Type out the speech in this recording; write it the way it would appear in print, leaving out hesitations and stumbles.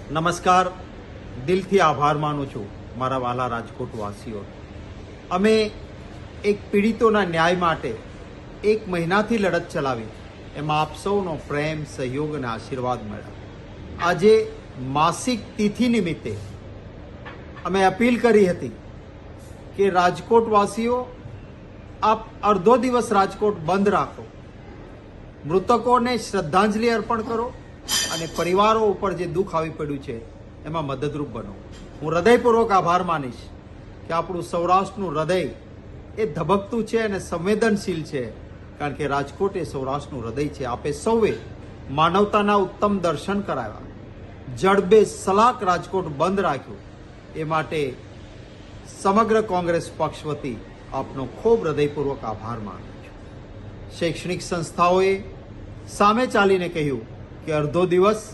નમસ્કાર, દિલથી આભાર માનું છું મારા વાલા રાજકોટવાસીઓ. અમે એક પીડિતોના ન્યાય માટે 1 મહિનાથી લડત ચલાવી, એમાં આપ સૌનો પ્રેમ, સહયોગ અને આશીર્વાદ મળ્યા. આજે માસિક તિથિ નિમિત્તે અમે અપીલ કરી હતી કે રાજકોટવાસીઓ, આપ અડધો દિવસ રાજકોટ બંધ રાખો, મૃતકોને શ્રદ્ધાંજલિ અર્પણ કરો અને પરિવારો ઉપર જે દુઃખ આવી પડ્યું છે એમાં મદદરૂપ બનો. હું હૃદયપૂર્વક આભાર માનીશ કે આપણું સૌરાષ્ટ્રનું હૃદય એ ધબકતું છે અને સંવેદનશીલ છે, કારણ કે રાજકોટ એ સૌરાષ્ટ્રનું હૃદય છે. આપે સૌએ માનવતાના ઉત્તમ દર્શન કરાવ્યા, જડબે સલાક રાજકોટ બંધ રાખ્યું. એ માટે સમગ્ર કોંગ્રેસ પક્ષ વતી આપનો ખૂબ હૃદયપૂર્વક આભાર માનું છું. શૈક્ષણિક સંસ્થાઓએ સામે ચાલીને કહ્યું કે અડધો દિવસ